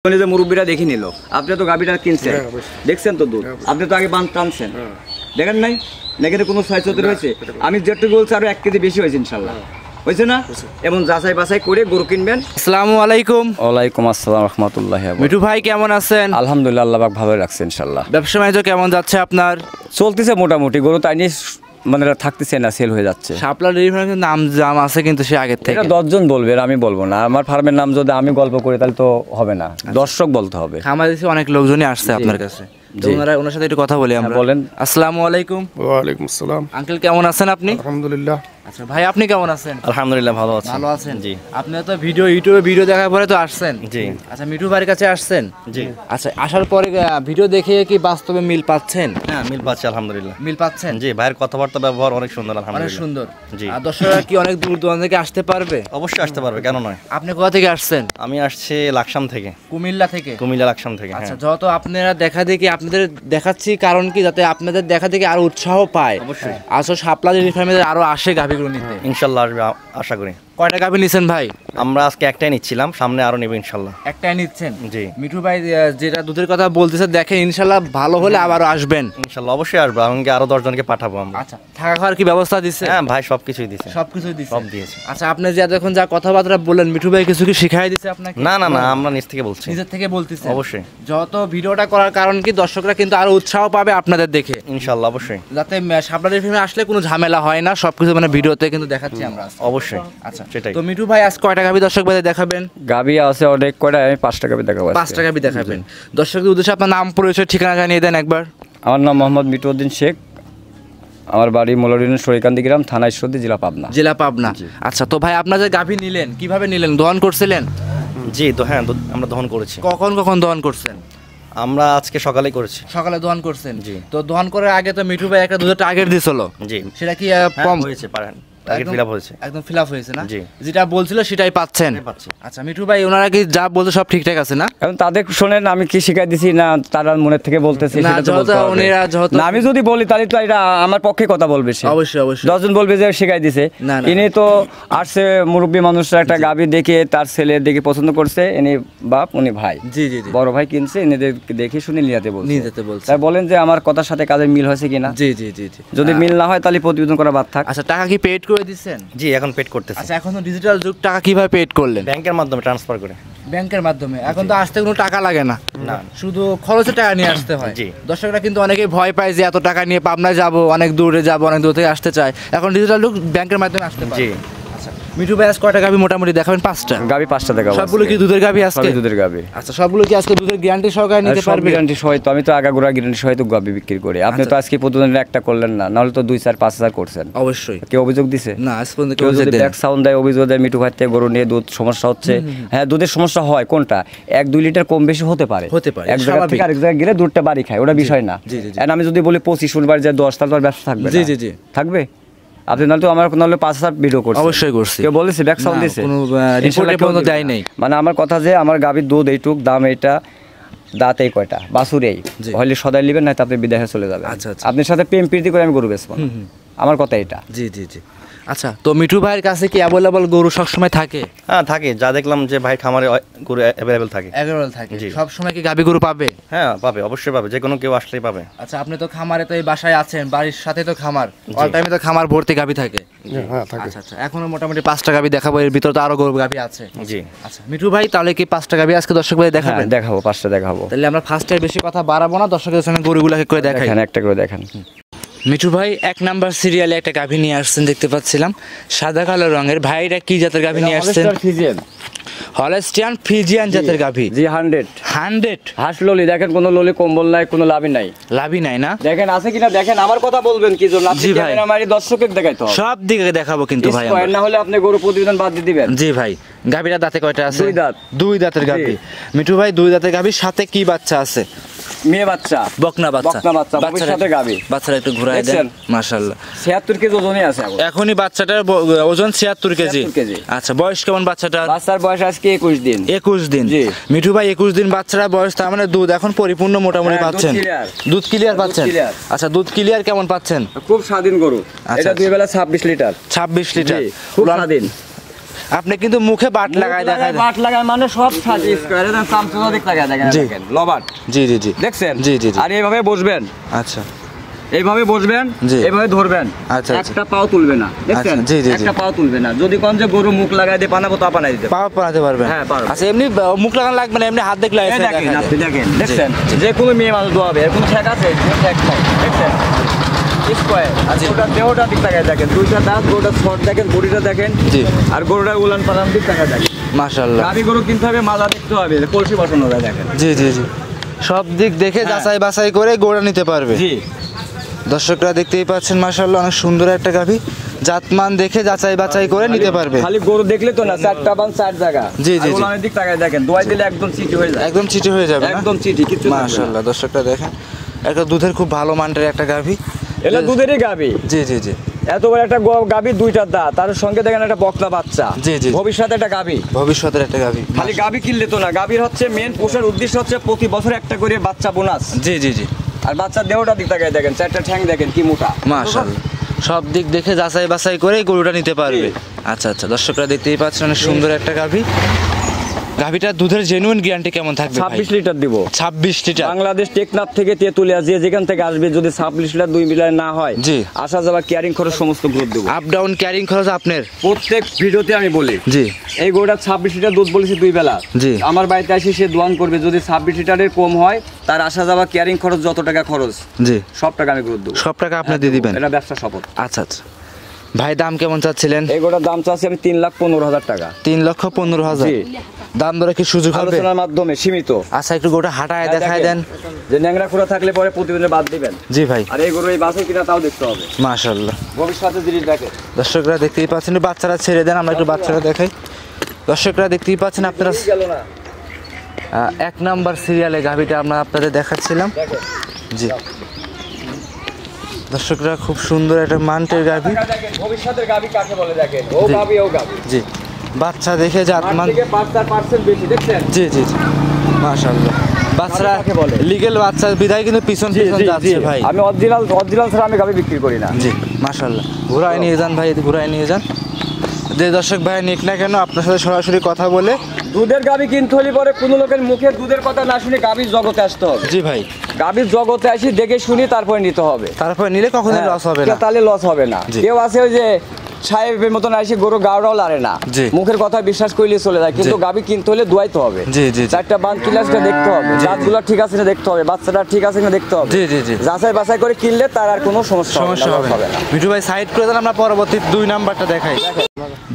যে মুরব্বীরা দেখে নিল, আপনি তো গাভীটা কিনছেন, দেখছেন তো দুধ, আপনি তো আগে বান টানছেন, দেখেন নাই নাকি কোনো ছয়চতের হয়েছে? আমি যেটুকু বলছি আরো 1 কেজি বেশি হয়েছে ইনশাল্লাহ, হয়েছে না? এবং যাচাই বাছাই করে গরু কিনবেন। আসসালামু আলাইকুম। ওয়ালাইকুম আসসালাম রাহমাতুল্লাহি। মিঠু ভাই কেমন আছেন? আলহামদুলিল্লাহ, আল্লাহ পাক ভালো রাখছে ইনশাল্লাহ। ব্যবসা বাণিজ্য কেমন যাচ্ছে আপনার? চলতেছে মোটামুটি, গরু তাই নিয়ে মানে থাকতেছে না, সেল হয়ে যাচ্ছে। শাপলা ডেইরি ফার্মের নাম জাম আছে কিন্তু সে আগের থেকে। 10 জন বলবে, আমি বলবো না। আমার ফার্মের নাম যদি আমি গল্প করি তাহলে তো হবে না, দর্শক বলতে হবে। খামারে অনেক লোকজনই আসছে আপনার কাছে, ওনার সাথে একটু কথা বলি আমরা। বলেন। আসসালামু আলাইকুম। ওয়ালাইকুম আসসালাম। আঙ্কেল কেমন আছেন আপনি? আলহামদুলিল্লাহ। আচ্ছা ভাই, আপনি কেমন আছেন? আলহামদুলিল্লাহ ভালো আছি। ভালো আছেন? জি। আপনি তো ইউটিউবে ভিডিও দেখার পরে তো আসছেন। জি। আচ্ছা, মিঠু ভাইয়ের কাছে আসছেন? জি। আচ্ছা, আসার পরে ভিডিও দেখে কি বাস্তবে মিল পাচ্ছেন? হ্যাঁ, মিল পাচ্ছি আলহামদুলিল্লাহ। মিল পাচ্ছেন? জি, ভাইয়ের কথাবার্তা ব্যবহার অনেক সুন্দর অনেক আলহামদুলিল্লাহ। সুন্দর। জি। আর দর্শকরা কি অনেক দূর দূরান্ত থেকে আসতে পারবে? অবশ্যই আসতে পারবে, কেন নয়। আপনি কোথা থেকে আসছেন? আমি আসছি লাকসাম থেকে। কুমিল্লা থেকে? কুমিল্লা লাকসাম থেকে। আচ্ছা, হ্যাঁ, যত আপনারা দেখা দেখি আপনাদের দেখাচ্ছি, কারণ কি যাতে আপনাদের দেখা দেখি আরো উৎসাহ পায়। অবশ্যই। আসলে শাপলা ডেইরি ফার্মে আরো আসে গাভীগুলো নিতে। ইনশাল্লাহ আসবে, আশা করি। কয়টা গাভী নিছেন ভাই? আমরা আজকে একটাই নিচ্ছিলাম, সামনে আরো নেব ইনশাল্লাহ। একটাই নিচ্ছেন? জি। মিঠু ভাই যেটা দুধের কথা বলতেছে, দেখেন ইনশাল্লাহ ভালো হলে আবারও আসবেন। ইনশাল্লাহ অবশ্যই আসবো, আমাকে আরো 10 জনকে পাঠাবো আমরা। আচ্ছা, থাকা খাওয়ার কি ব্যবস্থা দিচ্ছে? হ্যাঁ ভাই, সবকিছুই দিছে। সবকিছুই দিচ্ছে? সব দিয়েছে। আচ্ছা, আপনি যে এখন যা কথাবার্তা বললেন, মিঠু ভাই কিছু কি শিখাই দিচ্ছে আপনাকে? না না না, আমরা নিজ থেকে বলছি। নিজের থেকে বলতেছে? অবশ্যই। যত ভিডিওটা করার কারণ কি দর্শকরা কিন্তু আরো উৎসাহ পাবে আপনাদের দেখে, ইনশাল্লাহ অবশ্যই। যাতে শাপলা ডেইরি ফার্মে আসলে কোনো ঝামেলা হয় না, সবকিছু মানে ভিডিওতে কিন্তু দেখাচ্ছি আমরা। অবশ্যই। আচ্ছা, সেটাই। তো মিঠু ভাই আজ কয়টা গাভী দর্শক ভাই দেখাবেন? গাভী আছে অনেক কয়টা, আমি 5টা গাভী দেখাবো। 5টা গাভী দেখাবেন। দর্শকদের উদ্দেশ্যে আপনার নাম, পরিচয়, ঠিকানা জানিয়ে দেন একবার। আমার নাম মোহাম্মদ মিটুউদ্দিন শেখ, আমার বাড়ি মোলাউদ্দিন সরিকান্দি গ্রাম, থানা ঈশ্বরদী, জেলা পাবনা। জেলা পাবনা। আচ্ছা, তো ভাই আপনার যে গাভী নিলেন কিভাবে নিলেন? দহন করছিলেন? জি, তো হ্যাঁ, আমরা দহন করেছি। কখন কখন দহন করছেন? আমরা আজকে সকালেই করেছি। সকালে দহন করছেন? জি। তো দহন করার আগে তো মিঠু ভাই একটা দুধের টার্গেট দিছিল, জি। সেটা কি হ্যাঁ, কম হয়েছে, পারেন। টার্গেট ফিল আপ হয়েছে। একদম ফিল আপ হয়েছে না? জি। যেটা বলছিল সেটাই পাচ্ছেন? পাচ্ছি। আচ্ছা মিঠু ভাই, ওনারা কি যা বলছে সব ঠিকঠাক আছে না? এখন তাদের শোনেন, আমি কি শিখাই দিছি না তারা মনের থেকে বলতেছে না, সেটা তো বলতে হবে। না, আমি যদি বলি তাহলে তো এটা আমার পক্ষে কথা বলবে সে। অবশ্যই অবশ্যই। 10 জন বলবে যে শিখাই দিছে। না, না। ইনি তো আসছে মুরব্বী মানুষরা, একটা গাভী দেখে তার ছেলে দেখে পছন্দ করছে, ইনি বাপ উনি ভাই। জি জি জি। বড় ভাই কিনছে, এদের দেখে শুনে নিয়ে যেতে বলছে। নিয়ে যেতে বলছে। তাই বলেন যে আমার কথার সাথে কাজের মিল হয়েছে কিনা। জি জি জি জি। যদি মিল না হয় তাহলে প্রতিবেদন করা বাদ থাক। আচ্ছা, টাকা কি পেড করে দিচ্ছেন? জি, এখন পেড করতেছি। আচ্ছা, এখন তো ডিজিটাল যুগ, টাকা কিভাবে পেড করলেন? ব্যাংকের মাধ্যমে ট্রান্সফার করে। ব্যাংকের মাধ্যমে? এখন তো আসতে কোনো টাকা লাগে না, না। শুধু খরচে টাকা নিয়ে আসতে হয়। জি। দর্শকরা কিন্তু অনেকেই ভয় পায় যে এত টাকা নিয়ে পাবনায় যাব, অনেক দূরে যাব, অনেক দূর থেকে আসতে চায়। এখন ডিজিটাল যুগ, ব্যাংকের মাধ্যমে আসতে পারে। জি। আচ্ছা মিঠু ভাই আজ কয়টা গাভী মোটামুটি দেখাবেন? 5টা গাভী 5টা দেখাবো। সবগুলো কি দুধের গাভী আজকে? সবই দুধের গাভী। আচ্ছা, সবগুলো কি আজকে দুধের গ্যারান্টি সহকারে নিতে পারবে? গ্যারান্টি সহিত, আমি তো আগাগোড়া গ্যারান্টি সহিত গাভী বিক্রি করি। আপনি তো আজকে প্রতিদিন একটা করলেন না, নাহলে তো 2, 4, 5 হাজার করছেন। অবশ্যই। কেউ অভিযোগ দিছে? না, আজ পর্যন্ত কেউ কেউ যদি দেয়নি। ব্যাক সাউন্ড দেয়, অভিযোগ দেয় মিঠু ভাই থেকে গরু নিয়ে দুধ সমস্যা হচ্ছে। হ্যাঁ, দুধের সমস্যা হয়, কোনটা 1-2 লিটার কম বেশি হতে পারে। এক জায়গা থেকে আরেক জায়গায় গেলে দুধটা বাড়ি খায়, ওটা বিষয় না। জি, জি, জি। আর আমি যদি বলি 25 উনবার যে 10, তাহলে তো আর ব্যবসা থাকবে না। জি জি জি। থাকবে। আপনি নাহলে তো আমার 5,000 ভিডিও করছেন। অবশ্যই করছি। কেউ বলেছে ব্যাক সাউন্ড না, দিছে? কোনো ইনশাআল্লাহ রিপোর্টে কেউ পর্যন্ত দিবে দেয় না। নাই। মানে আমার কথা যে আমার গাভীর দুধ এইটুক, দাম এইটা, দাঁত এই কয়টা, বাছুর এই, জি। হলে সদাই নেবেন, না আপনি বিদেশে চলে যাবেন। আচ্ছা, আচ্ছা। আপনার সাথে প্রেম প্রীতি করে আমি গরু বেচবো না। আমার কথা এটা। জি জি জি। আচ্ছা, তো মিঠু ভাইয়ের কাছে কি অ্যাভেলেবল গরু সবসময় থাকে? হ্যাঁ থাকে, যা দেখলাম যে ভাই খামারে গরু অ্যাভেলেবেল থাকে। অ্যাভেলেবল থাকে? জি। সবসময় কি গাভী গরু পাবে? হ্যাঁ পাবে, অবশ্যই পাবে, যে কোনো কেউ আসলেই পাবে। আচ্ছা, আপনি তো খামারে তো এই বাসায় আছেন, বাড়ির সাথে তো খামার, অল টাইমে তো খামার ভর্তি গাভী থাকে। হ্যাঁ থাকে। আচ্ছা আচ্ছা, এখনো মোটামুটি 5টা গাভী দেখাবো, এর ভিতরে তো আরো গরু গাভী আছে। জি। আচ্ছা মিঠু ভাই, তাহলে কি 5টা গাভী আজকে দর্শক ভাই হ্যাঁ, দেখাবেন? দেখাবো, 5টা দেখাবো। তাহলে আমরা ফার্স্টে বেশি কথা বাড়াবো না, দর্শকের সামনে গরুগুলোকে করে দেখাই। দেখেন, একটা করে দেখেন। মিঠু ভাই 1 নাম্বার সিরিয়ালে একটা গাভী নিয়ে আসছেন, দেখতে পাচ্ছিলাম সাদা কালো রঙের। ভাইরা কি জাতের গাভী নিয়ে আসছেন? হলস্টিয়ান ফ্রিজিয়ান জাতের গাভী। জি, 100 হাঁস ললি। দেখেন, কোনো ললি কম্বল নাই, কোনো লাভই নাই। লাভই নাই না? দেখেন আছে কিনা দেখেন। আমার কথা বলবেন কি জন্য? আপনি জি ভাই। ক্যামেরা মারি দর্শকের দেখাইতে হবে। সব দিকে দেখাবো কিন্তু ভাই স্কয়ার আমরা। না হলে আপনি গরু প্রতিবেদন বাদ দিয়ে দিবেন। জি ভাই, গাভীরা দাঁতে কয়টা আছে? 2 দাঁত। 2 দাঁতের গাভী। মিঠু ভাই 2 দাঁতের গাভীর সাথে কি বাচ্চা আছে? মেয়ে বাচ্চা, বকনা বাচ্চা। বকনা বাচ্চা, ভবিষ্যতে গাভী। বাচ্চারা একটু ঘুরায় দেন। দেখছেন? মাশাআল্লাহ, 76 কেজি ওজনই আছে এখন। এখনই বাচ্চাটার ওজন 76 কেজি। 76 কেজি। আচ্ছা, বয়স কেমন বাচ্চাটার? বাচ্চার বয়স আজকে 21 দিন। 21 দিন। জি। মিঠু ভাই 21 দিন বাচ্চারা বয়স, তার মানে দুধ এখন পরিপূর্ণ মোটামুটি হ্যাঁ, পাচ্ছেন? দুধ clear। দুধ ক্লিয়ার পাচ্ছেন? clear। আচ্ছা, দুধ ক্লিয়ার কেমন পাচ্ছেন? খুব স্বাধীন গরু। আচ্ছা, এটা 2 বেলা 26 লিটার। 26 লিটার। জি, খুব স্বাধীন। আপনি কিন্তু মুখে বাট লাগায় দেখায় বাট লাগায় মানে সব সাজি স্কয়ার এর সামসুজা দিক লাগায় জি। দেখেন লবাট জি জি জি দেখছেন জি জি জি। আর এইভাবে বসবেন, আচ্ছা এইভাবে বসবেন, জি। এইভাবে ধরবেন, আচ্ছা, আচ্ছা। একটা পাও তুলবে না, দেখছেন আচ্ছা, জি, জি, জি। একটা পাও তুলবে না। যদি কোন যে গরু মুখ লাগায় দিয়ে পানাবো তা পানাই দিতে পা পালাতে পারবেন? হ্যাঁ, পারবো। আচ্ছা এমনি মুখ লাগানো লাগবে না, এমনি হাত দেখলে এই দেখেন আপনি দেখেন, দেখছেন যে কোনো মেয়ে মানুষ দোয়াবে, এর কোনো ঠেক আছে? কোনো ঠেক নাই, দেখছেন স্কয়ার। আর জি। ওটা দেহটা দিক লাগায় দেখেন, দুইটা দাঁত, গরুটা শর্ট দেখেন, বডিটা দেখেন, জি। আর গরুটার উলান পালান দিক লাগায় দেখেন। মাশাআল্লাহ। গাবি গরু কিনতে হবে, মাজা দেখতে হবে, কলসি বসানো যায় দেখেন। জি জি জি, সব দিক দেখে হ্যাঁ। যাচাই বাছাই করে গোড়া নিতে পারবে। জি দর্শকরা দেখতেই পাচ্ছেন মাশাআল্লাহ অনেক সুন্দর একটা গাভী, জাতমান দেখে যাচাই বাছাই করে নিতে পারবে। খালি গরু দেখলে তো না, চারটা বান চার জায়গা। জি, জি, আর জি। উলানের দিক তাকায় দেখেন, দোয়াই দিলে একদম চিটি হয়ে যায়, একদম চিটি হয়ে যাবে না? একদম চিটি, কিছু থাকবে না। মাশাআল্লাহ দর্শকরা দেখেন একটা দুধের খুব ভালো মানের একটা গাভী। এটা দুধেরই গাবি, জি জি জি। এত বড় একটা গাবি, দুইটা দাঁত, তার সঙ্গে দেখেন একটা বকনা বাচ্চা। জি, জি। ভবিষ্যতে একটা গাবি। ভবিষ্যতের একটা গাভী। খালি গাবি কিনলে তো না, গাবির হচ্ছে মেন পোষার উদ্দেশ্য হচ্ছে প্রতি বছর একটা করে বাচ্চা বোনাস। জি জি জি। আর বাচ্চার দেহটা দিক তাকায় দেখেন, চারটা ঠ্যাং দেখেন কি মোটা। মাশাআল্লাহ সব দিক দেখে যাচাই বাছাই করে গরুটা নিতে পারবে। জি। আচ্ছা আচ্ছা দর্শকরা দেখতেই পাচ্ছেন অনেক সুন্দর একটা গাভী। গাভীটার দুধের জেনুইন গ্যারান্টি কেমন থাকবে ভাই? 26 লিটার দিব। 26 লিটার। বাংলাদেশ টেকনাফ থেকে তেতুলিয়া যে যেখান থেকে আসবে, যদি 26 লিটার 2 মিটার না হয়, জি। আসা যাওয়া ক্যারিং খরচ সমস্ত গ্রুপ দেবো। আপ ডাউন ক্যারিং খরচ আপনার? প্রত্যেক ভিডিওতে আমি বলি জি এই গরুটা 26 লিটার দুধ বলেছি 2 বেলা। জি। আমার বাড়িতে এসে সে দোয়ান করবে, যদি 26 লিটারের কম হয় তার আসা যাওয়া ক্যারিং খরচ যত টাকা খরচ জি, সব টাকা আমি গ্রুপ দেবো। সব টাকা আপনি দিয়ে দিবেন? এটা ব্যবসা শপথ। আচ্ছা আচ্ছা ভাই দাম কেমন চাচ্ছিলেন? এই গরুটার দাম চাচ্ছি আমি 3,15,000 টাকা। 3,15,000? জি। দাম দরে কি সুযোগ হবে? আলোচনার মাধ্যমে সীমিত। আচ্ছা একটু গোটা হাঁটায় দেখায় দেন। যে ন্যাংরা খোরা থাকলে পরে প্রতিদিনে বাদ দিবেন। জি ভাই। আর এই গরু এই বাসে কিনা তাও দেখতে হবে। মাশাআল্লাহ ভবিষ্যতে জিনিস দেখে। দর্শকরা দেখতেই পাচ্ছেন, বাচ্চারা ছেড়ে দেন, আমরা একটু বাচ্চারা দেখাই। দর্শকরা দেখতেই পাচ্ছেন আপনারা গেল না, 1 নাম্বার সিরিয়ালে গাভীটা আমরা আপনাদের দেখাচ্ছিলাম। দেখেন। জি দর্শকরা খুব সুন্দর একটা মান্টের গাভী। দেখেন ভবিষ্যতের গাবি কাকে বলে দেখেন। ও জি। গাবি ও গাবি। জি বাচ্চা দেখে মাঠ জাতমান। থেকে বাচ্চার পার্সেন্ট বেশি, দেখছেন? জি জি জি মাশাআল্লাহ। বাচ্চারা কাকে বলে? লিগ্যাল বাচ্চা বিদায় কিন্তু পিছন জি, পিছন জি, যাচ্ছে জি। ভাই। আমি অরিজিনাল ছাড়া আমি গাবি বিক্রি করি না। জি মাশাআল্লাহ। ঘোরায় নিয়ে যান ভাই, ঘোরায় নিয়ে যান। যে দর্শক ভাই নিক না কেন আপনার সাথে সরাসরি কথা বলে। দুধের গাবি কিনতে হলে পরে কোনো লোকের মুখে দুধের কথা না শুনে গাবির জগতে আসতে হবে। জি ভাই। গাবির জগতে আসি দেখে শুনি তারপরে নিতে হবে। তারপরে নিলে কখনো হ্যাঁ, লস হবে না। তাহলে লস হবে না। জি। কেউ আছে ওই যে সাহেবের মতন আসে গরু গাওড়াও লারে না, জি। মুখের কথা বিশ্বাস করলে চলে যায়, কিন্তু জি। গাবি কিনতে হলে দোয়াইতে হবে। জি, জি, জি। চারটা বান কিলাসটা দেখতে হবে, জি, জাতগুলো ঠিক আছে না দেখতে হবে, বাচ্চাটা ঠিক আছে না দেখতে হবে। জি, জি, জি। যাচাই বাছাই করে কিনলে তার আর কোনো সমস্যা সমস্যা হবে না। মিঠু ভাই সাইড করে দেন, আমরা পরবর্তী 2 নাম্বারটা দেখাই।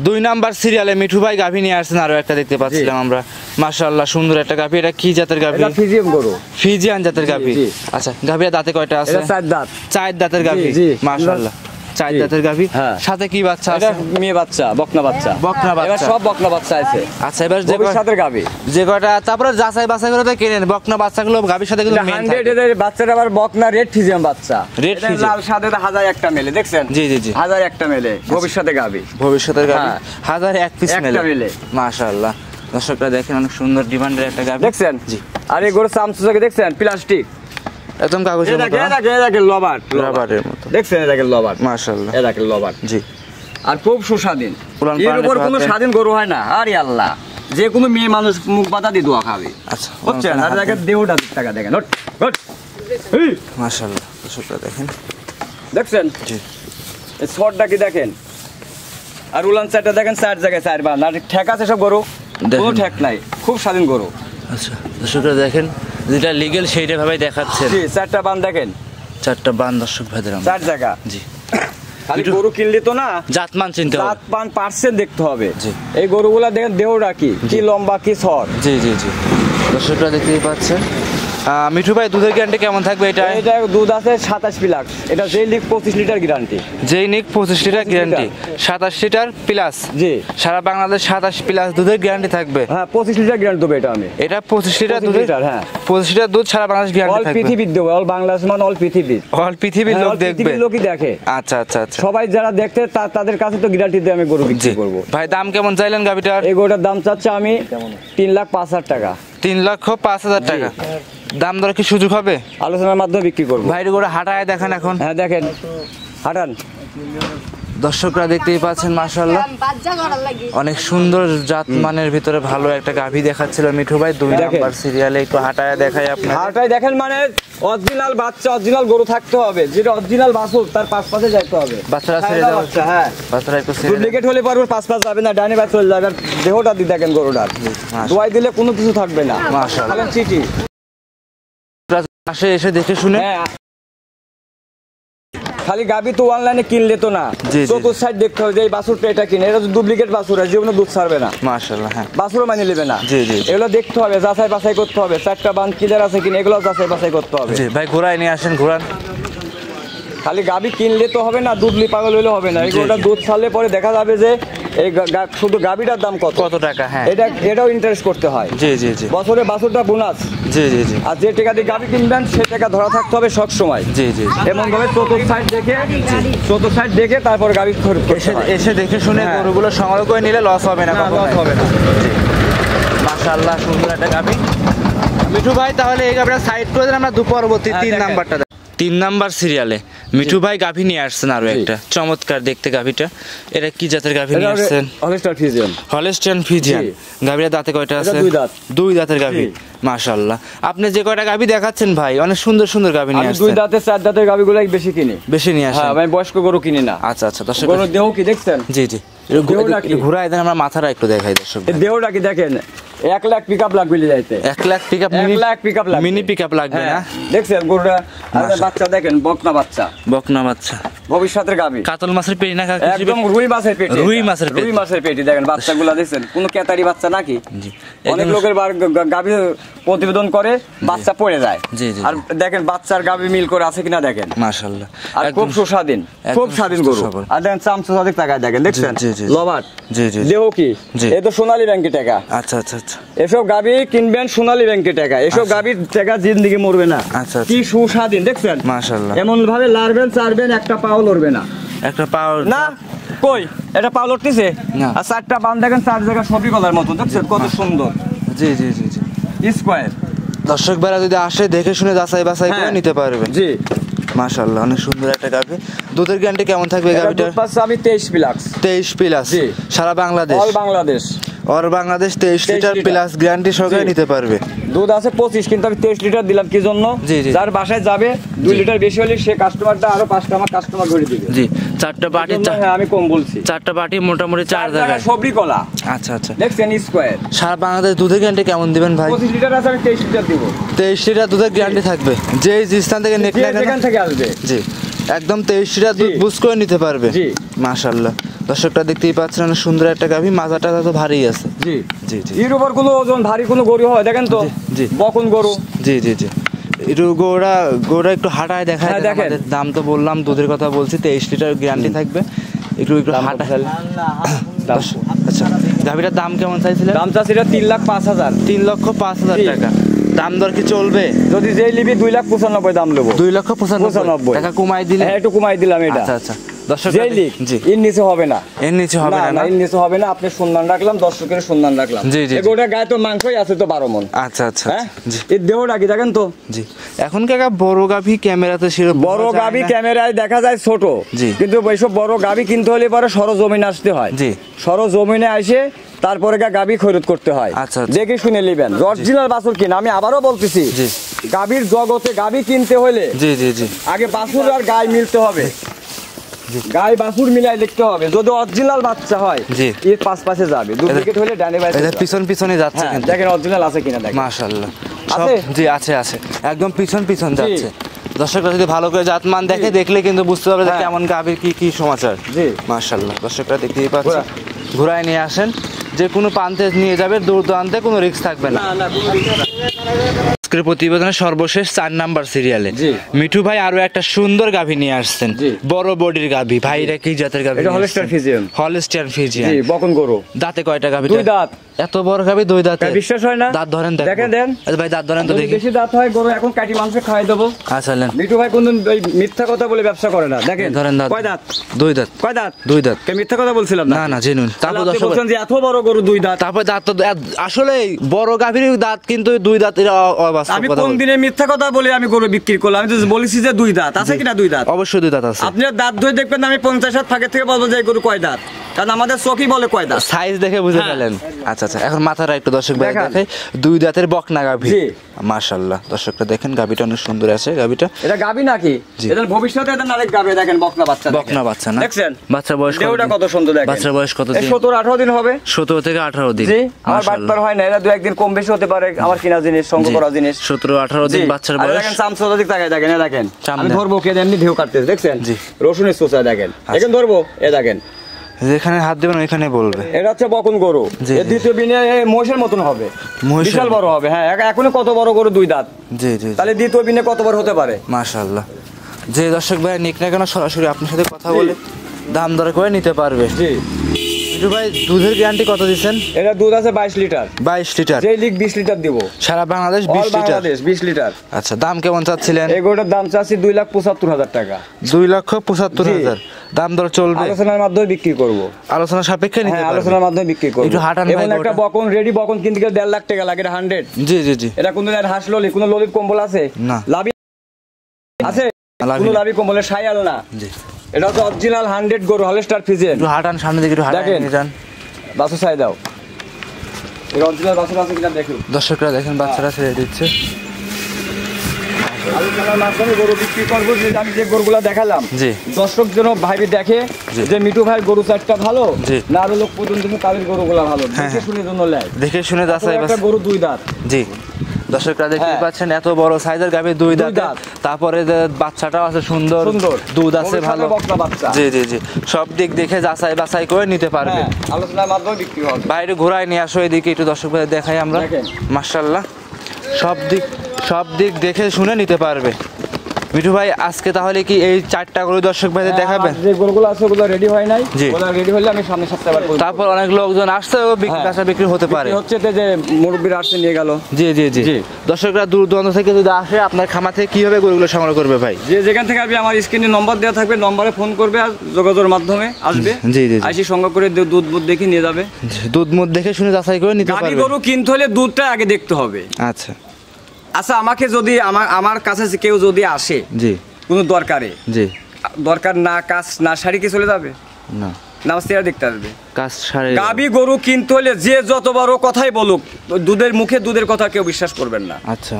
2 নাম্বার সিরিয়ালে মিঠু ভাই গাভী নিয়ে আসছেন, আরো একটা দেখতে পাচ্ছিলাম আমরা। মাশাআল্লাহ সুন্দর একটা গাভী। এটা কি জাতের গাভী? এটা ফিজিয়াম গরু। ফিজিয়ান জাতের গাভী। জি। আচ্ছা গাভীর দাঁতে কয়টা আছে? এটা 4 দাঁত। 4 দাঁতের গাভী। জি। মাশাআল্লাহ 4 জি। দাঁতের গাভী। হ্যাঁ। সাথে কি বাচ্চা এটা আছে? মেয়ে বাচ্চা, বকনা বাচ্চা। বকনা বাচ্চা। এবার সব বকনা বাচ্চা আছে। আচ্ছা এবার ভবিষ্যতের গাবি। যে কয়টা তারপরে যাচাই বাছাই করে তো কিনেন বকনা বাচ্চাগুলো গাভীর সাথে কিন্তু মেন 100 এর বাচ্চাটা আবার বকনা রেড ফিজিয়াম বাচ্চা। রেড এটা ফিজিয়াম। লাল সাদে 1001টা মেলে, দেখছেন? জি, জি, জি। 1001টা মেলে ভবিষ্যতে গাবি। ভবিষ্যতের গাভী হ্যাঁ। 1001 পিস একটা মেলে। মেলে। মাশাআল্লাহ দর্শকরা দেখেন অনেক সুন্দর ডিমান্ডের একটা গাভী। দেখছেন? জি আর এই গরু চামচুকে দেখছেন? প্লাস্টিক। একদম কাগজের মতো। এটাকে লবাট। রাবারের মতো। দেখছেন? এটাকে লবাট। মাশাআল্লাহ এটাকে লবাট। জি আর খুব সুস্বাদীন। উলান এর পালানের উপর কোনো সাথে- স্বাধীন গরু হয় না। আরে আল্লাহ, যে কোনো মেয়ে মানুষ মুখ বাতা দিয়ে দোয়া খাবে। আচ্ছা বুঝছেন? আর দেখেন দেহটা টাকা দেখেন। Hot, hot. এই, মাশাআল্লাহ দর্শকরা দেখেন। দেখছেন? জি এই শটটা কি দেখেন? আর উলান চারটা দেখেন, 4 জায়গায় 4 বান। আর ঠেক আছে সব গরু? দেখেন। কোনো ঠেক নাই, খুব স্বাধীন গরু। আচ্ছা দর্শকরা দেখেন যেটা লিগ্যাল সেইটা ভাবে দেখাচ্ছেন। জি, 4টা বান দেখেন, 4টা বান দর্শক ভাইদের আমরা। 4 জায়গা। জি খালি গরু কিনলে তো না, জাতমান চিনতে হবে। জাত পান পার্সেন্ট দেখতে হবে। জি। এই গরুগুলা দেখেন দেহটা কি লম্বা কি সর। জি জি জি দর্শকরা দেখতেই পাচ্ছেন। মিঠু ভাই দুধের গ্যারান্টি কেমন থাকবে এটা? এটা দুধ আছে 27 প্লাস। এটা যেই লিখ 25 লিটার গ্যারান্টি। যেই নিক 25 লিটার গ্যারান্টি, 27 লিটার প্লাস। জি। সারা বাংলাদেশ 27 প্লাস দুধের গ্যারান্টি থাকবে। হ্যাঁ, 25 লিটার গ্যারান্টি দেবো এটা আমি। এটা 25 লিটার 25 দুধ। লিটার, হ্যাঁ। 25 লিটার দুধ সারা বাংলাদেশ অল গ্যারান্টি থাকবে। পৃথিবীর দেবো, অল বাংলাদেশ মানে অল পৃথিবীর। অল পৃথিবীর লোক all দেখবে। পৃথিবীর লোকই দেখে। আচ্ছা আচ্ছা আচ্ছা সবাই যারা দেখতে তাদের কাছে তো গ্যারান্টি দিয়ে আমি গরু জি বিক্রি করবো। ভাই দাম কেমন চাইলেন গাবিটার? এই গরুটার দাম চাচ্ছে আমি 3,05,000 টাকা। 3,05,000 টাকা। দাম দর কি সুযোগ হবে? আলোচনার মাধ্যমে বিক্রি করবো। ভাইরে করে হাঁটায় দেখেন এখন। হ্যাঁ দেখেন, হাঁটান। দর্শকরা দেখতেই পাচ্ছেন মাশাআল্লাহ অনেক সুন্দর জাত মানের ভিতরে ভালো একটা গাভী দেখাচ্ছিল মিঠু ভাই 2 নাম্বার সিরিয়ালে। একটু হাঁটায় দেখাই আপনার, হাঁটায় দেখেন মানে অরিজিনাল বাচ্চা অরিজিনাল গরু থাকতে হবে, যেটা অরিজিনাল বাছুর তার পাঁচ পাশে যাইতে হবে। বাচ্চারা ছেড়ে দাও, হ্যাঁ বাচ্চারা একটু ছেড়ে ডুপ্লিকেট হলে পারবে পাঁচ পাঁচ যাবে না, ডানে বাই চলে যাবে। দেহটা দিয়ে দেখেন গরুটার দোয়াই দিলে কোনো কিছু থাকবে না মাশাআল্লাহ। চিঠি আসে এসে দেখে শুনে, খালি গাবি তো অনলাইনে কিনলে তো না, চতুর্থ সাইড দেখতে হবে যে এই বাছুরটা এটা কিনে, এটা তো ডুপ্লিকেট বাছুর আছে, জীবনে দুধ ছাড়বে না মাশাআল্লাহ। হ্যাঁ বাছুরও মানে নেবে না, জি জি এগুলো দেখতে হবে, যাচাই বাছাই করতে হবে, চারটা বান কিলার আছে কিনা এগুলো যাচাই বাছাই করতে হবে। জি ভাই ঘোড়ায় নিয়ে আসেন, ঘোড়ান। খালি গাবি কিনলে তো হবে না, দুধলি পাগল হইলে হবে না, এগুলোটা দুধ ছাড়লে পরে দেখা যাবে যে এই শুধু গাবিটার দাম কত টাকা। হ্যাঁ এটাও ইন্টারেস্ট করতে হয়। জি জি জি বছরে বাছুরটা বোনাস। জি জি জি আর যে টাকা দিয়ে গাবি কিনবেন সে টাকা ধরা থাকতে হবে সব সময়। জি জি এমন ভাবে চতুর্থ সাইড দেখে তারপর গাবি এসে দেখে শুনে গরুগুলো সংগ্রহ করে নিলে লস হবে না, লস হবে না। মাশাআল্লাহ সুন্দর একটা গাবি মিঠু ভাই। তাহলে এই গাবিটা সাইড করে দেন, আমরা পরবর্তী 3 নাম্বারটা 3 নাম্বার সিরিয়ালে মিঠু ভাই গাভী নিয়ে আসছেন আরো একটা চমৎকার দেখতে গাভীটা। এটা কি জাতের গাভী নিয়ে আসছেন? Holstein Friesian. Holstein Friesian. গাভীর দাঁতে কয়টা আছে? দুই দাঁতের গাভী। মাশাআল্লাহ। আপনি যে কয়টা গাভী দেখাচ্ছেন ভাই অনেক সুন্দর সুন্দর গাভী নিয়ে আসছেন। দুই দাঁতের চার দাঁতের গাভীগুলাই বেশি কিনি, বেশি নিয়ে আসেন। হ্যাঁ আমি বয়স্ক গরু কিনি না। আচ্ছা আচ্ছা দর্শক গরুর দেহ কি দেখছেন? জি জি ঘুরাই দেন, আমরা মাথাটা একটু দেখাই দর্শক। দেহটা কি দেখেন, 1 লাখ পিকআপ লাগবে যাইতে। 1 লাখ পিকআপ, 1 লাখ পিকআপ লাগবে, মিনি পিকআপ লাগবে না? দেখছেন গরুটা বাচ্চা দেখেন, বকনা বাচ্চা, বকনা বাচ্চা ভবিষ্যতের গাভী। কাতল মাছের পেটি না, একদম রুই মাছের পেটি, রুই মাছের পেটি দেখেন বাচ্চাগুলো দেখছেন, কোনো কেতারি বাচ্চা নাকি। অনেক লোকের গাভী প্রতিবেদন করে বাচ্চা পড়ে যায়, আর দেখেন বাচ্চার গাভী মিল করে আছে কিনা দেখেন মাশাআল্লাহ। আর খুব সুস্বাদু, খুব স্বাধীন গরু। আর দেখেন চামচা সাদিক টাকা দেখেন, দেখছেন লবাট। জি জি দেহ কি, এ তো সোনালী ব্যাংকের টাকা। আচ্ছা আচ্ছা আচ্ছা এসব গাভী কিনবেন সোনালী ব্যাংকের টাকা, এসব গাভীর টাকা জিন্দিগি মরবে না। আচ্ছা কি সুস্বাদু দেখছেন মাশাআল্লাহ। এমন ভাবে লাড়বেন চাড়বেন একটা পাও লড়বে না, একটা পাও না কই এটা পাও লড়তেছে না। আর চারটা বান দেখেন চার জায়গা সবই গলার মতো, দেখছেন কত সুন্দর। জি জি জি জি স্কয়ার। দর্শক ভাইরা যদি আসে দেখে শুনে যাচাই বাছাই করে নিতে পারবেন। জি মাশাআল্লাহ অনেক সুন্দর একটা গাভী। দুধের গ্যারান্টি কেমন থাকবে গাভীটার? আমি 23 প্লাস। 23 প্লাস সারা Bangladesh, all Bangladesh, all Bangladesh 23 litre plus guarantee সহকারে নিতে পারবে। দুধ আছে 25, কিন্তু আমি 23 লিটার দিলাম কি জন্য, যার বাসায় যাবে 2 লিটার বেশি হলে সে কাস্টমারটা আরো 5টা আমার কাস্টমার ধরে দিবে। জি চারটা বাটি, হ্যাঁ আমি কম বলছি, চারটা বাটি মোটামুটি 4 জায়গায় সবরি কলা। আচ্ছা আচ্ছা দেখছেন স্কয়ার। সারা বাংলাদেশ দুধের গ্যারান্টি কেমন দিবেন ভাই? 25 লিটার আছে, আমি 23 লিটার দিব। 23 লিটার দুধের গ্যারান্টি থাকবে, যে স্থান থেকে নেট না এখান থেকে আসবে। জি একদম 23 লিটার দুধ বুঝ করে নিতে পারবে। জি মাশাআল্লাহ। দর্শকটা দেখতেই পাচ্ছেন অনেক সুন্দর একটা গাভী, মাজাটা তো ভারী আছে। জি জি জি এর উপর কোনো ওজন ভারী কোনো গরু হয় দেখেন তো, জি বকন গরু। জি জি জি একটু গোড়া একটু হাঁটায় দেখায়। আমাদের দাম তো বললাম, দুধের কথা বলছি, 23 লিটার গ্যারান্টি থাকবে। একটু হাঁটা। আচ্ছা গাভীটার দাম কেমন চাইছিলেন? দাম চাচ্ছিল 3,05,000। 3,05,000 টাকা। দাম দর কি চলবে? যদি যেই লিবি 2,95,000 দাম নেবো। 2,95,000 টাকা কমাই দিলে? হ্যাঁ একটু কমাই দিলাম এটা। আচ্ছা আচ্ছা দর্শক জি এর নিচে হবে না, এর নিচে হবে না, এর নিচে হবে না। আপনি সম্মান রাখলাম, দর্শকের সম্মান রাখলাম। জি জি এগোটা গায়ে তো মাংসই আছে তো 12 মণ। আচ্ছা আচ্ছা জি এর দেহটা কি দেখেন তো। জি এখন কাকা বড় গাভী ক্যামেরাতে বড় গাভী ক্যামেরায় দেখা যায় ছোট, কিন্তু ওইসব বড় গাভী কিনতে হলে পরে সরজমিনে আসতে হয়। জি সরজমিনে আসে তারপরে গাভী খরিদ করতে হয়। আচ্ছা দেখে শুনে নেবেন অরিজিনাল বাছুর কিনা। আমি আবারও বলতেছি, গাভীর জগতে গাভী কিনতে হলে জি জি জি আগে বাছুর আর গায়ে মিলতে হবে, গায়ে বাছুর মিলাই দেখতে হবে। যদি অরিজিনাল বাচ্চা হয় এর পাশে যাবে, ডুপ্লিকেট হলে ডানে বাইরে পিছনে যাচ্ছে। দেখেন অরিজিনাল আছে কিনা দেখেন। মাশাআল্লাহ জি আছে একদম পিছন যাচ্ছে। দর্শকরা যদি ভালো করে জাতমান দেখে দেখলে কিন্তু বুঝতে পারবে যে কেমন গাভীর কি সমাচার। জি মাশাআল্লাহ দর্শকরা দেখতেই পাচ্ছেন। ঘোড়ায় নিয়ে আসেন, যে কোনো প্রান্তে নিয়ে যাবে, দূর দূরান্তে কোনো রিস্ক থাকবে না। আজকের প্রতিবেদনের সর্বশেষ 4 নাম্বার সিরিয়ালে মিঠু ভাই আরো একটা সুন্দর গাভী নিয়ে আসছেন, বড় বডির গাভী। ভাই এটা কি জাতের গাভী? এটা হলস্টাইন ফ্রিজিয়ান। হলস্টাইন ফ্রিজিয়ান জি বকন গরু। দাঁতে কয়টা গাভী? 2 দাঁত। এত বড় গাভী 2 দাঁতে? বিশ্বাস হয় না? দাঁত ধরেন দেখেন দেন। আচ্ছা ভাই দাঁত ধরেন তো দেখি। বেশি দাঁত হয় গরু এখন কাটি মাংস খাওয়াই দেবো। আচ্ছা নেন। মিঠু ভাই কোনদিন ওই মিথ্যা কথা বলে ব্যবসা করে না। দেখেন ধরেন দাঁত। কয় দাঁত? 2 দাঁত। কয় দাঁত? 2 দাঁত। কে মিথ্যা কথা বলছিলাম না? না জেনুইন। তারপর আপনি বলছেন যে এত বড় গরু 2 দাঁত। তারপর দাঁত তো আসলে বড় গাভীর দাঁত কিন্তু 2 দাঁত বাস্তব আমি কথা কোন বলছি। দিনে মিথ্যা কথা বলে আমি গরু বিক্রি করলাম? আমি তো বলেছি যে 2 দাঁত আছে কিনা 2 দাঁত। অবশ্যই 2 দাঁত আছে। আপনি দাঁত ধরে দেখবেন আমি 50 হাত ফাঁকে থেকে বলবো যে এই গরু কয় দাঁত, কারণ আমাদের চোখই বলে কয় দাঁত। সাইজ দেখে বুঝে হ্যাঁ। পেলেন। আচ্ছা আচ্ছা, এখন মাথাটা একটু দর্শক ভাই দেখান। দেখে 2 দাঁতের বকনা গাভী। জি। মাশাআল্লাহ, দর্শকরা দেখেন গাভীটা অনেক সুন্দর আছে গাভীটা। এটা গাবি নাকি? জি। এটা ভবিষ্যতে এটা আরেক গাবি, দেখেন বকনা বাচ্চা। বকনা বাচ্চা না? দেখছেন বাচ্চার বয়স দেহটা কত সুন্দর দেখেন। বাচ্চার বয়স কত এই দিন? 17-18 দিন হবে। 17 থেকে 18 দিন। জি, আমার মাশাআল্লাহ। বাটপার হয় না, এরা 2-1 দিন কম বেশি হতে পারে, আমার কিনা জিনিস, সঙ্গ করা জিনিস। 17-18 দিন জি। বাচ্চার আর বয়স। দেখেন চামচা দিক তাকায় দেখেন, এ দেখেন চাম আমি দেন। ধরবো কে এমনি ঢেউ কাটতেছে, দেখছেন? জি। রসুনের চোচা দেখেন, দেখেন ধরবো, এ দেখেন যেখানে হাত দেবেন ওইখানে বলবে। এটা হচ্ছে বকন গরু। জি, এর দ্বিতীয় বিনে মহিষের মতন হবে, মহিষের বিশাল বড় হবে। হ্যাঁ, এখনো কত বড় গরু 2 দাঁত, জি জি জি। তাহলে দ্বিতীয় বিনে কত বড় হতে পারে? মাশাআল্লাহ। যে দর্শক ভাই নিক না কেন সরাসরি আপনার সাথে কথা বলে দাম দর করে নিতে পারবে। জি। মিঠু ভাই দুধের গ্যারান্টি কত দিচ্ছেন? এটা দুধ আছে 22 লিটার। 22 লিটার। যে লিক 20 লিটার দিব। সারা Bangladesh all 20 litre. Bangladesh 20 litre. আচ্ছা, দাম কেমন চাচ্ছিলেন? এই গরুটার দাম চাচ্ছি 2,75,000 টাকা। 2,75,000। দাম দর চলবে, আলোচনার মাধ্যমে বিক্রি করব। আলোচনা সাপেক্ষে নিতে হ্যাঁ, পারবে। আলোচনার মাধ্যমে বিক্রি করব। একটু হাঁটান এবং ভাই একটা গরুটা। বকন রেডি বকন কিনতে গেলে 1.5 লাখ টাকা লাগে, এটা 100। জি জি জি। এটা কোন হাঁস ললি, কোন ললিত কম্বল আছে? না। লাভি আছে? লাভি কোন না। লাভি কম্বলের সাইয়াল না। জি। এটা হচ্ছে অরিজিনাল 100 গরু, হলস্টার ফ্রিজেন। একটু হাঁটান সামনে দিকে, একটু হাঁটান দেখেন। নিয়ে যান। বাসু চাই দাও, এই অরিজিনাল বাসু আছে কিনা দেখুন। দর্শকরা দেখেন বাচ্চারা ছেড়ে দিচ্ছে। আলোচনার মাধ্যমে গরু বিক্রি করবো। যে আমি যে গরুগুলা দেখালাম, জি। দর্শক যেন ভাইবে দেখে জি। যে মিঠু ভাই গরু চারটা ভালো, জি। না আরো লোক পর্যন্ত তাদের গরুগুলা ভালো, হ্যাঁ, দেখে শুনে জন্য লেয়। দেখে শুনে যাচাই একটা গরু 2 দাঁত। জি। দর্শকরা দেখতে হ্যাঁ। পাচ্ছেন এত বড় সাইজের গাভী 2 দাঁত। দাঁত। তারপরে যে বাচ্চাটাও আছে সুন্দর, সুন্দর। দুধ আছে ভবিষ্যতে ভালো। বকনা বাচ্চা। জি জি জি, সব দিক দেখে যাচাই বাছাই করে নিতে পারবে। হ্যাঁ, আলোচনার মাধ্যমে বিক্রি হবে। বাইরে ঘোরায় নিয়ে আসো, এদিকে একটু দর্শক ভাই দেখাই আমরা। দেখেন। মাশাআল্লাহ, সব দিক দেখে শুনে নিতে পারবে। মিঠু ভাই আজকে তাহলে কি এই 4টা গরু দর্শক ভাইদের দেখাবেন? আর যে গরুগুলো আছে ওগুলো রেডি হয় নাই, জি। ওগুলো রেডি হলে আমি সামনে সপ্তাহে আবার করব। তারপর অনেক লোকজন আসছে, ও বেচা বিক্রি হতে পারে। বিক্রি হচ্ছে যে মুরব্বিরা আসছে নিয়ে গেল। জি জি জি। জি। দর্শকরা দূর দূরান্ত থেকে যদি আসে আপনার খামার থেকে কিভাবে গরুগুলো সংগ্রহ করবে ভাই? যে যেখান থেকে আসবে আমার স্ক্রিনে নম্বর দেওয়া থাকবে, নম্বরে ফোন করবে আর যোগাযোগের মাধ্যমে আসবে। জি জি জি। আসি সংগ্রহ করে দুধ মুধ দেখে নিয়ে যাবে। দুধ মুধ দেখে শুনে যাচাই করে নিতে গাড়ি পারবে। গরু কিনতে হলে দুধটা আগে দেখতে হবে। আচ্ছা। আচ্ছা, আমাকে যদি আমার কাছে কেউ যদি আসে জি কোনো দরকারে, জি। দরকার না কাজ না শাড়ি কি চলে যাবে না, না, আমার চেহারা দেখতে আসবে। কাজ সারে। গাবি গরু কিনতে হলে যে যত বড় কথাই বলুক, দুধের মুখে দুধের কথা কেউ বিশ্বাস করবেন না। আচ্ছা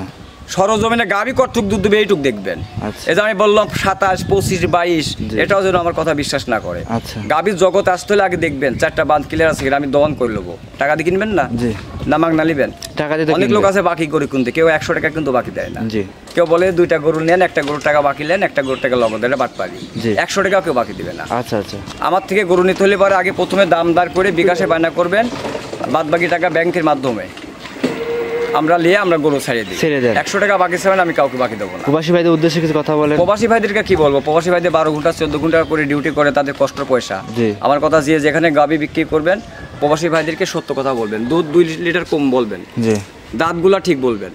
সরজমিনে গাবি কতটুক দুধ দেবে এইটুক দেখবেন। আচ্ছা। এই যে আমি বললাম 27, 25, 22, জি। এটাও যেন আমার কথা বিশ্বাস না করে। আচ্ছা। গাবির জগৎ আসতে হলে আগে দেখবেন 4টা বাঁধ ক্লিয়ার আছে কিনা, আমি দহন করে নেবো। টাকা দিয়ে কিনবেন না, জি। নামাক না নিবেন। টাকা দিতে অনেক কিনবে। লোক আছে বাকি করে কিনতে, কেউ 100 টাকা কিন্তু বাকি দেয় না। জি। কেউ বলে 2টা গরু নেন, একটা গরুর টাকা বাকি নেন, একটা গরুর টাকা লগদ, এটা বাট পারি। জি। 100 টাকাও কেউ বাকি দিবে না। আচ্ছা আচ্ছা। আমার থেকে গরু নিতে হলে পরে আগে প্রথমে দামদার করে বিকাশে বায়না করবেন, বাদ বাকি টাকা ব্যাংকের মাধ্যমে আমরা নিয়ে আমরা গরু ছেড়ে দিই। ছেড়ে দেন। 100 টাকা বাকি ছাড়েন আমি কাউকে বাকি দেবো না। প্রবাসী ভাইদের উদ্দেশ্যে কিছু কথা বলেন। প্রবাসী ভাইদেরকে কি বলবো, প্রবাসী ভাইদের 12 ঘন্টা 14 ঘন্টা করে ডিউটি করে, তাদের কষ্ট পয়সা। জি। আমার কথা যে যেখানে গাবি বিক্রি করবেন, প্রবাসী ভাইদেরকে সত্য কথা বলবেন, দুধ 2 লিটার কম বলবেন, জি দাঁতগুলা ঠিক বলবেন,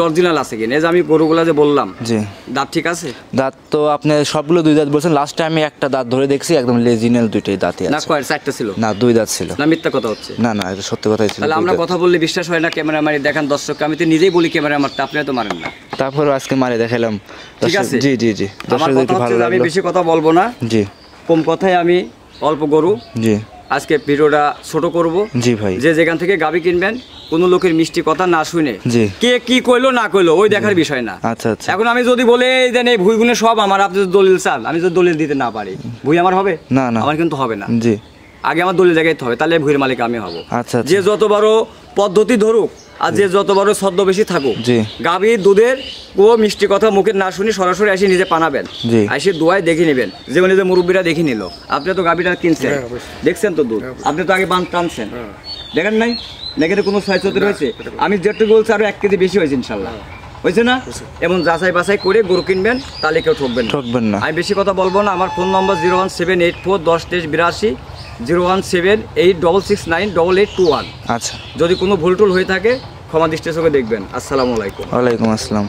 অরিজিনাল আছে কিনা। এই যে আমি গরুগুলা যে বললাম, জি। দাঁত ঠিক আছে দাঁত তো আপনি সবগুলো 2 দাঁত বলছেন, লাস্টে আমি একটা দাঁত ধরে দেখছি একদম লেজিনাল 2টাই দাঁতই না? আছে। কয় 4টা ছিল না 2 দাঁত ছিল। না, মিথ্যা কথা হচ্ছে। না না, এটা সত্যি কথাই ছিল। তাহলে 2 আমরা দাঁত। কথা বললে বিশ্বাস হয় না, ক্যামেরা মারি দেখান দর্শককে। আমি তো নিজেই বলি ক্যামেরা মারতে, আপনি তো মারেন না। তারপরে আজকে মারে দেখালাম। ঠিক আছে। জি জি জি। আমার দর্শকদের কথা একটু হচ্ছে ভালো যে আমি লাগলো। বেশি কথা বলবো না, জি কম কথায় আমি অল্প গরু। জি আজকে ভিডিওটা ছোট করব। জি ভাই। যে যেখান থেকে গাবি কিনবেন, কোনো লোকের মিষ্টি কথা না শুনে জি। কে কি কইলো না কইলো ওই দেখার বিষয় না। আচ্ছা আচ্ছা। এখন আমি যদি বলে এই দেন এই ভুই গুনে সব আমার, আপনি যদি দলিল চান, আমি যদি দলিল দিতে না পারি, ভুই আমার হবে না না। আমার কিন্তু হবে না। জি। আগে আমার দলিল জায়গায় হবে, তাহলে ভুইয়ের মালিক আমি হব। আচ্ছা আচ্ছা। যে যত বড় পদ্ধতি ধরুক আর যে যত বড় ছদ্মবেশী থাকুক, জি। গাভী দুধের ও মিষ্টি কথা মুখে না শুনি সরাসরি এসে নিজে পানাবেন, জি। এসে দোয়ায় দেখে নেবেন। যেমন যে মুরব্বীরা দেখে নিল, আপনি তো গাভীটা কিনছেন, দেখছেন তো দুধ, আপনি তো আগে বান টানছেন, দেখেন নাই নাকি কোনো ছয়চতে রয়েছে? আমি যেটুকু বলছি আরো 1 কেজি বেশি হয়েছে ইনশাল্লাহ, হয়েছে না? এবং যাচাই বাছাই করে গরু কিনবেন, তাহলে কেউ ঠকবেন না। ঠকবেন না। আমি বেশি কথা বলবো না। আমার ফোন নম্বর 01784102382, 01786698821। আচ্ছা। যদি কোনো ভুল টুল হয়ে থাকে ক্ষমা দৃষ্টি চোখে দেখবেন। আসসালামু আলাইকুম। ওয়ালাইকুম আসসালাম।